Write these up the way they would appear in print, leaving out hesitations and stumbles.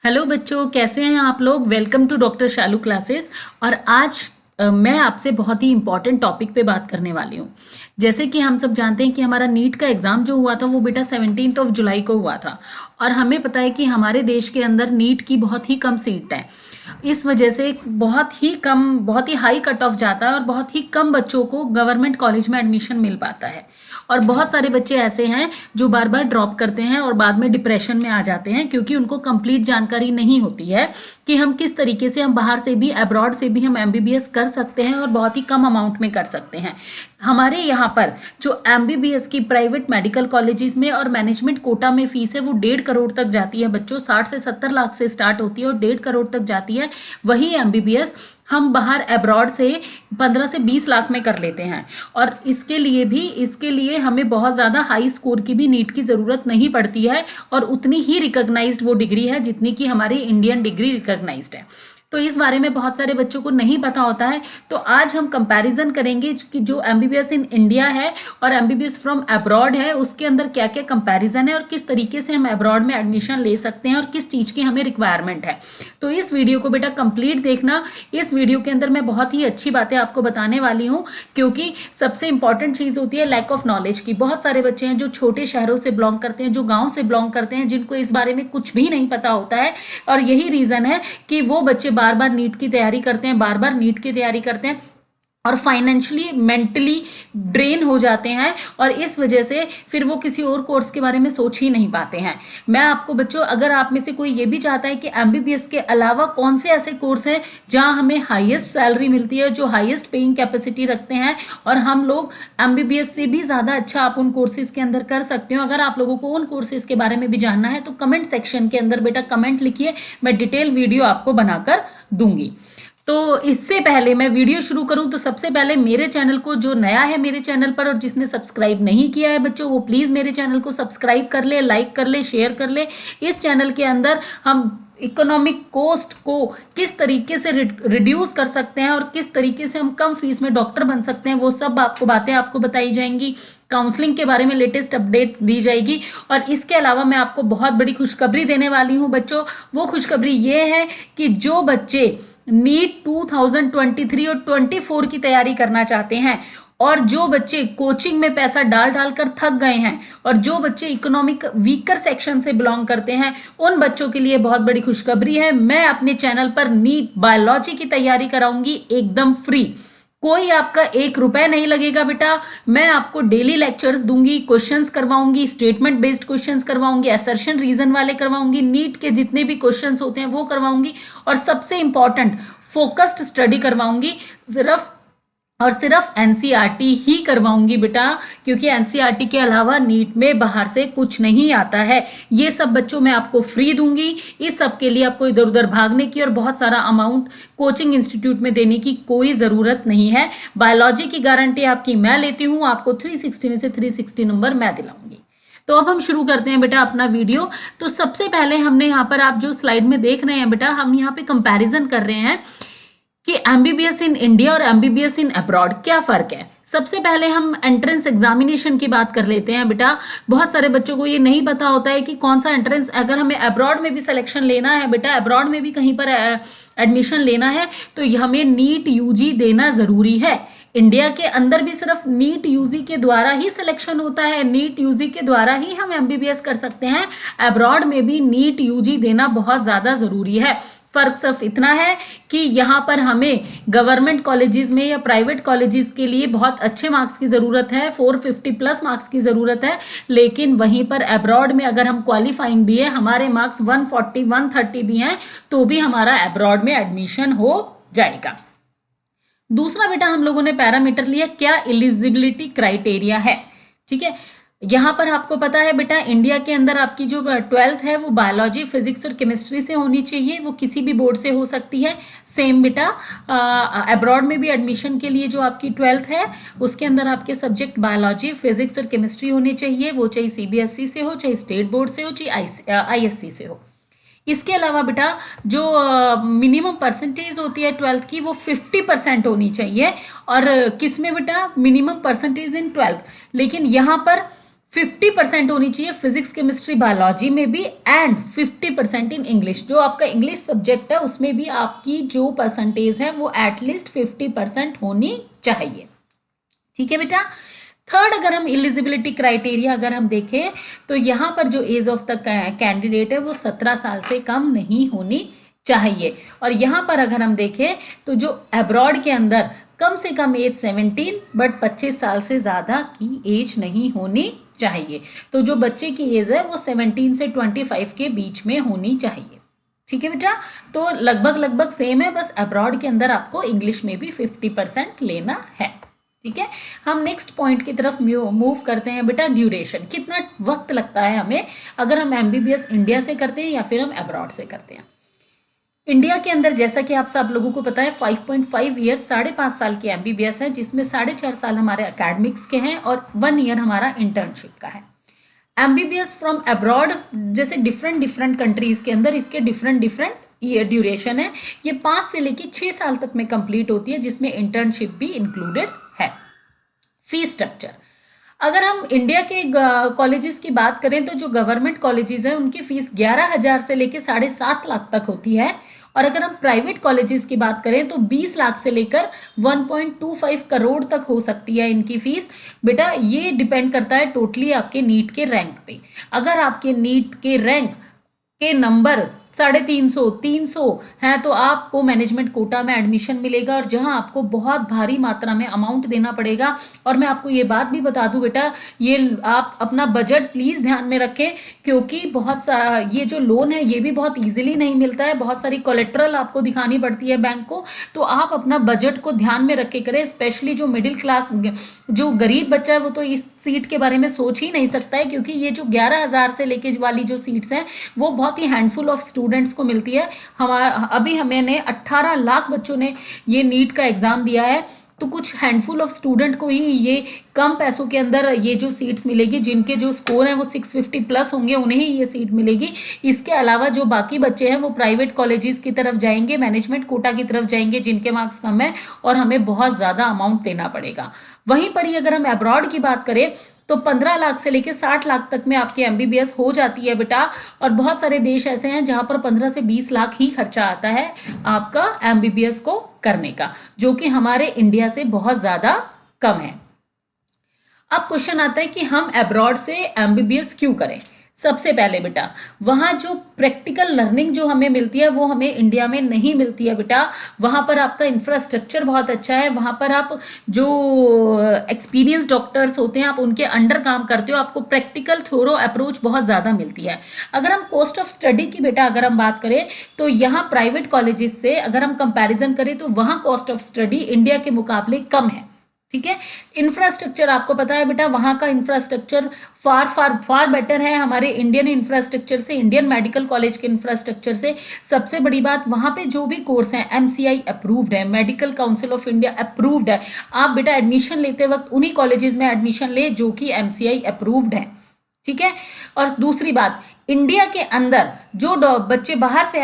Hello बच्चों, कैसे हैं आप लोग। Welcome to doctor Shalu classes. और आज मैं आपसे बहुत ही इम्पॉर्टेंट टॉपिक पे बात करने वाली हूँ। जैसे कि हम सब जानते हैं कि हमारा नीट का एग्ज़ाम जो हुआ था वो बेटा 17 जुलाई को हुआ था। और हमें पता है कि हमारे देश के अंदर नीट की बहुत ही कम सीट है। इस वजह से बहुत ही हाई कट ऑफ जाता है और बहुत ही कम बच्चों को गवर्नमेंट कॉलेज में एडमिशन मिल पाता है। और बहुत सारे बच्चे ऐसे हैं जो बार बार ड्रॉप करते हैं और बाद में डिप्रेशन में आ जाते हैं, क्योंकि उनको कंप्लीट जानकारी नहीं होती है कि हम किस तरीके से हम बाहर से भी अब्रॉड से भी हम एमबीबीएस कर सकते हैं और बहुत ही कम अमाउंट में कर सकते हैं। हमारे यहाँ पर जो एमबीबीएस की प्राइवेट मेडिकल कॉलेजेस में और मैनेजमेंट कोटा में फीस है वो 1.5 करोड़ तक जाती है बच्चों। 60 से 70 लाख से स्टार्ट होती है और 1.5 करोड़ तक जाती है। वही एमबीबीएस हम बाहर अब्रॉड से 15 से 20 लाख में कर लेते हैं। और इसके लिए हमें बहुत ज़्यादा हाई स्कोर की भी नीट की ज़रूरत नहीं पड़ती है और उतनी ही रिकॉग्नाइज्ड वो डिग्री है जितनी कि हमारी इंडियन डिग्री रिकॉग्नाइज्ड है। तो इस बारे में बहुत सारे बच्चों को नहीं पता होता है। तो आज हम कंपैरिजन करेंगे कि जो एमबीबीएस इन इंडिया है और एमबीबीएस फ्रॉम अब्रॉड है उसके अंदर क्या क्या कंपैरिजन है और किस तरीके से हम अब्रॉड में एडमिशन ले सकते हैं और किस चीज़ की हमें रिक्वायरमेंट है। तो इस वीडियो को बेटा कंप्लीट देखना। इस वीडियो के अंदर मैं बहुत ही अच्छी बातें आपको बताने वाली हूँ, क्योंकि सबसे इंपॉर्टेंट चीज़ होती है लैक ऑफ नॉलेज की। बहुत सारे बच्चे हैं जो छोटे शहरों से बिलोंग करते हैं, जो गाँव से बिलोंग करते हैं, जिनको इस बारे में कुछ भी नहीं पता होता है। और यही रीज़न है कि वो बच्चे बार बार नीट की तैयारी करते हैं, बार बार नीट की तैयारी करते हैं और फाइनेंशियली मेंटली ड्रेन हो जाते हैं। और इस वजह से फिर वो किसी और कोर्स के बारे में सोच ही नहीं पाते हैं। मैं आपको बच्चों, अगर आप में से कोई ये भी चाहता है कि एमबीबीएस के अलावा कौन से ऐसे कोर्स हैं जहां हमें हाईएस्ट सैलरी मिलती है, जो हाईएस्ट पेइंग कैपेसिटी रखते हैं और हम लोग एमबीबीएस से भी ज़्यादा अच्छा आप उन कोर्सेज के अंदर कर सकते हो, अगर आप लोगों को उन कोर्सेज के बारे में भी जानना है तो कमेंट सेक्शन के अंदर बेटा कमेंट लिखिए। मैं डिटेल वीडियो आपको बनाकर दूंगी। तो इससे पहले मैं वीडियो शुरू करूं तो सबसे पहले मेरे चैनल को, जो नया है मेरे चैनल पर और जिसने सब्सक्राइब नहीं किया है बच्चों, वो प्लीज़ मेरे चैनल को सब्सक्राइब कर ले, लाइक कर ले, शेयर कर ले। इस चैनल के अंदर हम इकोनॉमिक कॉस्ट को किस तरीके से रिड्यूस कर सकते हैं और किस तरीके से हम कम फीस में डॉक्टर बन सकते हैं वो सब बातें आपको बताई जाएंगी। काउंसलिंग के बारे में लेटेस्ट अपडेट दी जाएगी। और इसके अलावा मैं आपको बहुत बड़ी खुशखबरी देने वाली हूँ बच्चों। वो खुशखबरी ये है कि जो बच्चे नीट 2023 और 24 की तैयारी करना चाहते हैं और जो बच्चे कोचिंग में पैसा डाल डालकर थक गए हैं और जो बच्चे इकोनॉमिक वीकर सेक्शन से बिलोंग करते हैं, उन बच्चों के लिए बहुत बड़ी खुशखबरी है। मैं अपने चैनल पर नीट बायोलॉजी की तैयारी कराऊंगी एकदम फ्री। कोई आपका 1 रुपए नहीं लगेगा बेटा। मैं आपको डेली लेक्चर्स दूंगी, क्वेश्चंस करवाऊंगी, स्टेटमेंट बेस्ड क्वेश्चंस करवाऊंगी, असर्शन रीजन वाले करवाऊंगी, नीट के जितने भी क्वेश्चंस होते हैं वो करवाऊंगी और सबसे इंपॉर्टेंट फोकस्ड स्टडी करवाऊंगी। सिर्फ एनसीईआरटी ही करवाऊंगी बेटा, क्योंकि एनसीईआरटी के अलावा नीट में बाहर से कुछ नहीं आता है। ये सब बच्चों मैं आपको फ्री दूंगी। इस सब के लिए आपको इधर उधर भागने की और बहुत सारा अमाउंट कोचिंग इंस्टीट्यूट में देने की कोई ज़रूरत नहीं है। बायोलॉजी की गारंटी आपकी मैं लेती हूँ, आपको 360 में से 360 नंबर मैं दिलाऊंगी। तो अब हम शुरू करते हैं बेटा अपना वीडियो। तो सबसे पहले हमने यहाँ पर, आप जो स्लाइड में देख रहे हैं बेटा, हम यहाँ पे कंपैरिजन कर रहे हैं कि एमबीबीएस इन इंडिया और एमबीबीएस इन अब्रॉड क्या फ़र्क है। सबसे पहले हम एंट्रेंस एग्जामिनेशन की बात कर लेते हैं बेटा। बहुत सारे बच्चों को ये नहीं पता होता है कि कौन सा एंट्रेंस, अगर हमें अब्रॉड में भी सिलेक्शन लेना है बेटा, अब्रॉड में भी कहीं पर एडमिशन लेना है तो हमें नीट यूजी देना ज़रूरी है। इंडिया के अंदर भी सिर्फ नीट यूजी के द्वारा ही सिलेक्शन होता है, नीट यूजी के द्वारा ही हम एमबीबीएस कर सकते हैं। अब्रॉड में भी नीट यूजी देना बहुत ज़्यादा ज़रूरी है। फर्क सिर्फ इतना है कि यहाँ पर हमें गवर्नमेंट कॉलेजेस में या प्राइवेट कॉलेजेस के लिए बहुत अच्छे मार्क्स की ज़रूरत है, 450 प्लस मार्क्स की ज़रूरत है। लेकिन वहीं पर अब्रॉड में अगर हम क्वालिफाइंग भी है, हमारे मार्क्स 140 130 भी हैं, तो भी हमारा अब्रॉड में एडमिशन हो जाएगा। दूसरा बेटा हम लोगों ने पैरामीटर लिया, क्या एलिजिबिलिटी क्राइटेरिया है। ठीक है, यहाँ पर आपको पता है बेटा, इंडिया के अंदर आपकी जो 12th है वो बायोलॉजी, फिजिक्स और केमिस्ट्री से होनी चाहिए। वो किसी भी बोर्ड से हो सकती है। सेम बेटा अब्रॉड में भी एडमिशन के लिए जो आपकी 12th है उसके अंदर आपके सब्जेक्ट बायोलॉजी, फिजिक्स और केमिस्ट्री होने चाहिए। वो चाहे सीबीएसई से हो, चाहे स्टेट बोर्ड से हो, चाहे आईएससी से हो। इसके अलावा बेटा जो मिनिमम परसेंटेज होती है 12th की वो 50% होनी चाहिए। और किस में बेटा, मिनिमम परसेंटेज इन 12th। लेकिन यहाँ पर 50% होनी चाहिए फिजिक्स केमिस्ट्री बायोलॉजी में भी, एंड 50% इन इंग्लिश। जो आपका इंग्लिश सब्जेक्ट है उसमें भी आपकी जो परसेंटेज है वो एटलीस्ट 50% होनी चाहिए। ठीक है बेटा। थर्ड, अगर हम एलिजिबिलिटी क्राइटेरिया अगर हम देखें तो यहाँ पर जो एज ऑफ द कैंडिडेट है वो 17 साल से कम नहीं होनी चाहिए। और यहाँ पर अगर हम देखें तो जो अब्रॉड के अंदर कम से कम एज 17 बट 25 साल से ज़्यादा की एज नहीं होनी चाहिए। तो जो बच्चे की एज है वो 17 से 25 के बीच में होनी चाहिए। ठीक है बेटा। तो लगभग सेम है, बस अब्रॉड के अंदर आपको इंग्लिश में भी 50% लेना है। ठीक है। हम नेक्स्ट पॉइंट की तरफ मूव करते हैं बेटा। ड्यूरेशन, कितना वक्त लगता है हमें अगर हम एमबीबीएस इंडिया से करते हैं या फिर हम अब्रॉड से करते हैं। इंडिया के अंदर जैसा कि आप सब लोगों को पता है 5.5 ईयर 5.5 साल की एमबीबीएस है, जिसमें 4.5 साल हमारे एकेडमिक्स के हैं और 1 ईयर हमारा इंटर्नशिप का है। एमबीबीएस फ्रॉम अब्रॉड जैसे डिफरेंट कंट्रीज के अंदर इसके डिफरेंट ये ड्यूरेशन है। ये 5 से लेके 6 साल तक में कंप्लीट होती है, जिसमें इंटर्नशिप भी इंक्लूडेड है। फीस स्ट्रक्चर, अगर हम इंडिया के कॉलेजेस की बात करें तो जो गवर्नमेंट कॉलेजेस हैं उनकी फीस 11,000 से लेके 7.5 लाख तक होती है। और अगर हम प्राइवेट कॉलेजेस की बात करें तो 20 लाख से लेकर 1.25 करोड़ तक हो सकती है इनकी फीस। बेटा ये डिपेंड करता है टोटली आपके नीट के रैंक पे। अगर आपके नीट के रैंक के नंबर 350, 300 है तो आपको मैनेजमेंट कोटा में एडमिशन मिलेगा, और जहां आपको बहुत भारी मात्रा में अमाउंट देना पड़ेगा। और मैं आपको ये बात भी बता दूं बेटा, ये आप अपना बजट प्लीज ध्यान में रखें, क्योंकि ये जो लोन है ये भी बहुत इजीली नहीं मिलता है, बहुत सारी कोलेट्रल आपको दिखानी पड़ती है बैंक को। तो आप अपना बजट को ध्यान में रख के करें। स्पेशली जो मिडिल क्लास जो गरीब बच्चा है वो तो इस सीट के बारे में सोच ही नहीं सकता है, क्योंकि ये जो 11,000 से लेके वाली जो सीट्स हैं वो बहुत ही हैंडफुल ऑफ स्टूडेंट्स को मिलती है। अभी मैंने 18 लाख बच्चों ने ये नीट का एग्जाम दिया है, तो कुछ हैंडफुल ऑफ स्टूडेंट को ही ये कम पैसों के अंदर ये जो सीट्स मिलेगी, जिनके जो स्कोर है वो 650 प्लस होंगे उन्हें ही ये सीट मिलेगी। इसके अलावा जो बाकी बच्चे हैं वो प्राइवेट कॉलेजेस की तरफ जाएंगे, मैनेजमेंट कोटा की तरफ जाएंगे जिनके मार्क्स कम है, और हमें बहुत ज्यादा अमाउंट देना पड़ेगा। वहीं पर ही अगर हम अब्रॉड की बात करें तो 15 लाख से लेकर 60 लाख तक में आपकी एमबीबीएस हो जाती है बेटा। और बहुत सारे देश ऐसे हैं जहां पर 15 से 20 लाख ही खर्चा आता है आपका एमबीबीएस को करने का, जो कि हमारे इंडिया से बहुत ज्यादा कम है। अब क्वेश्चन आता है कि हम अब्रॉड से एमबीबीएस क्यों करें। सबसे पहले बेटा वहां जो प्रैक्टिकल लर्निंग जो हमें मिलती है वो हमें इंडिया में नहीं मिलती है बेटा। वहां पर आपका इंफ्रास्ट्रक्चर बहुत अच्छा है, वहां पर आप जो एक्सपीरियंस डॉक्टर्स होते हैं आप उनके अंडर काम करते हो, आपको प्रैक्टिकल थोरो अप्रोच बहुत ज्यादा मिलती है। अगर हम कॉस्ट ऑफ स्टडी की बेटा अगर हम बात करें तो यहाँ प्राइवेट कॉलेजेस से अगर हम कंपेरिजन करें तो वहां कॉस्ट ऑफ स्टडी इंडिया के मुकाबले कम है। ठीक है। इंफ्रास्ट्रक्चर आपको पता है बेटा, वहां का इंफ्रास्ट्रक्चर फार फार फार बेटर है हमारे इंडियन इंफ्रास्ट्रक्चर से, इंडियन मेडिकल कॉलेज के इंफ्रास्ट्रक्चर से। सबसे बड़ी बात वहां पे जो भी कोर्स है एमसीआई अप्रूव्ड है, medical council of India approved है। आप बेटा एडमिशन लेते वक्त उन्हीं कॉलेजेस में एडमिशन ले जो कि एमसीआई अप्रूव्ड है। ठीक है। और दूसरी बात, इंडिया के अंदर जो बच्चे बाहर से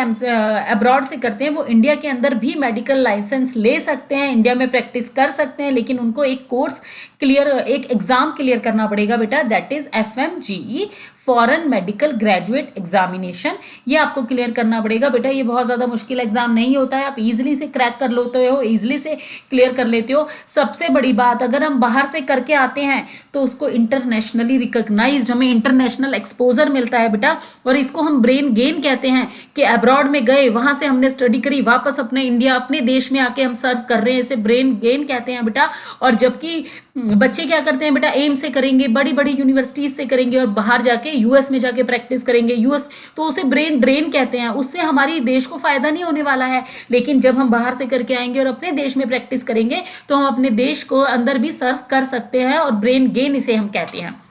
अब्रॉड से करते हैं वो इंडिया के अंदर भी मेडिकल लाइसेंस ले सकते हैं, इंडिया में प्रैक्टिस कर सकते हैं, लेकिन उनको एक कोर्स क्लियर, एक एग्जाम क्लियर करना पड़ेगा बेटा, that is FMGE foreign medical graduate examination. ये आपको क्लियर करना पड़ेगा बेटा। ये बहुत ज्यादा मुश्किल एग्जाम नहीं होता है, आप इजिली से क्रैक कर लेते हो, इजिली से क्लियर कर लेते हो। सबसे बड़ी बात, अगर हम बाहर से करके आते हैं तो उसको इंटरनेशनली रिकॉग्नाइज्ड, हमें इंटरनेशनल एक्सपोजर मिलता है बेटा। और इसको हम ब्रेन गेन कहते हैं कि अब्रॉड में गए, वहां से हमने स्टडी करी, वापस अपने इंडिया अपने देश में आके हम सर्व कर रहे हैं, इसे ब्रेन गेन कहते हैं बेटा। और जबकि बच्चे क्या करते हैं बेटा, एम से करेंगे, बड़ी बड़ी यूनिवर्सिटीज से करेंगे और बाहर जाके यूएस में जाके प्रैक्टिस करेंगे, यूएस, तो उसे ब्रेन ड्रेन कहते हैं। उससे हमारी देश को फायदा नहीं होने वाला है। लेकिन जब हम बाहर से करके आएंगे और अपने देश में प्रैक्टिस करेंगे तो हम अपने देश को अंदर भी सर्व कर सकते हैं, और ब्रेन गेन इसे हम कहते हैं।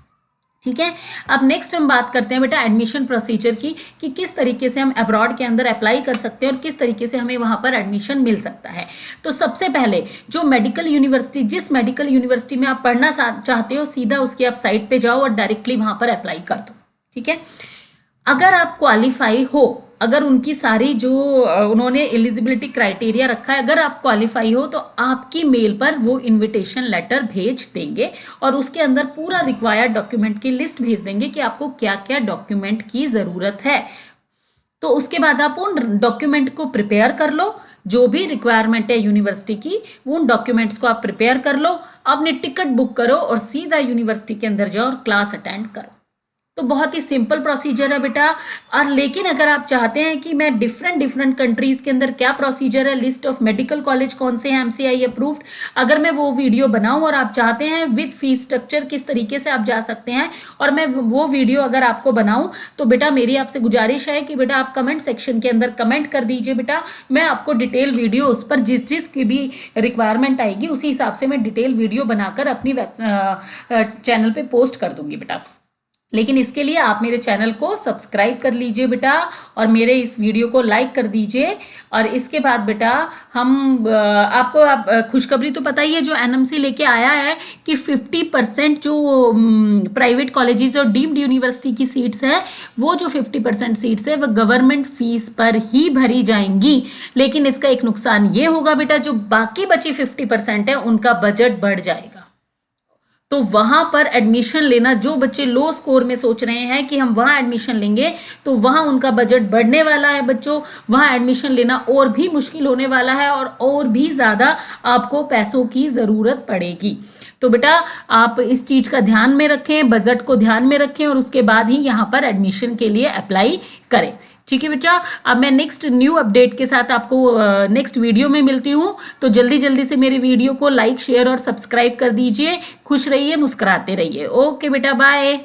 ठीक है। अब नेक्स्ट हम बात करते हैं बेटा एडमिशन प्रोसीजर की, कि किस तरीके से हम अब्रॉड के अंदर अप्लाई कर सकते हैं और किस तरीके से हमें वहां पर एडमिशन मिल सकता है। तो सबसे पहले जो मेडिकल यूनिवर्सिटी, जिस मेडिकल यूनिवर्सिटी में आप पढ़ना चाहते हो, सीधा उसकी आप साइट पे जाओ और डायरेक्टली वहां पर अप्लाई कर दो। ठीक है। अगर आप क्वालिफाई हो, अगर उनकी सारी जो उन्होंने एलिजिबिलिटी क्राइटेरिया रखा है, अगर आप क्वालिफाई हो तो आपकी मेल पर वो इनविटेशन लेटर भेज देंगे और उसके अंदर पूरा रिक्वायर्ड डॉक्यूमेंट की लिस्ट भेज देंगे कि आपको क्या क्या डॉक्यूमेंट की ज़रूरत है। तो उसके बाद आप उन डॉक्यूमेंट को प्रिपेयर कर लो, जो भी रिक्वायरमेंट है यूनिवर्सिटी की वो उन डॉक्यूमेंट्स को आप प्रिपेयर कर लो, अपनी टिकट बुक करो और सीधा यूनिवर्सिटी के अंदर जाओ और क्लास अटेंड करो। तो बहुत ही सिंपल प्रोसीजर है बेटा। और लेकिन अगर आप चाहते हैं कि मैं डिफरेंट कंट्रीज के अंदर क्या प्रोसीजर है, लिस्ट ऑफ मेडिकल कॉलेज कौन से हैं एमसीआई अप्रूव्ड, अगर मैं वो वीडियो बनाऊं और आप चाहते हैं विद फीस स्ट्रक्चर किस तरीके से आप जा सकते हैं और मैं वो वीडियो अगर आपको बनाऊं, तो बेटा मेरी आपसे गुजारिश है कि बेटा आप कमेंट सेक्शन के अंदर कमेंट कर दीजिए बेटा। मैं आपको डिटेल वीडियो उस पर जिस की भी रिक्वायरमेंट आएगी उसी हिसाब से मैं डिटेल वीडियो बनाकर अपनी चैनल पे पोस्ट कर दूंगी बेटा। लेकिन इसके लिए आप मेरे चैनल को सब्सक्राइब कर लीजिए बेटा और मेरे इस वीडियो को लाइक कर दीजिए। और इसके बाद बेटा हम आपको खुशखबरी तो पता ही है, जो एनएमसी लेके आया है कि 50% जो प्राइवेट कॉलेजेस और डीम्ड यूनिवर्सिटी की सीट्स हैं, वो जो 50% सीट्स है वो गवर्नमेंट फीस पर ही भरी जाएंगी। लेकिन इसका एक नुकसान ये होगा बेटा, जो बाकी बची 50% है उनका बजट बढ़ जाएगा। तो वहां पर एडमिशन लेना, जो बच्चे लो स्कोर में सोच रहे हैं कि हम वहां एडमिशन लेंगे, तो वहां उनका बजट बढ़ने वाला है बच्चों, वहां एडमिशन लेना और भी मुश्किल होने वाला है और भी ज्यादा आपको पैसों की जरूरत पड़ेगी। तो बेटा आप इस चीज का ध्यान में रखें, बजट को ध्यान में रखें और उसके बाद ही यहाँ पर एडमिशन के लिए अप्लाई करें। ठीक है बच्चा, अब मैं नेक्स्ट न्यू अपडेट के साथ आपको नेक्स्ट वीडियो में मिलती हूँ। तो जल्दी जल्दी से मेरी वीडियो को लाइक शेयर और सब्सक्राइब कर दीजिए। खुश रहिए, मुस्कुराते रहिए। ओके बेटा, बाय।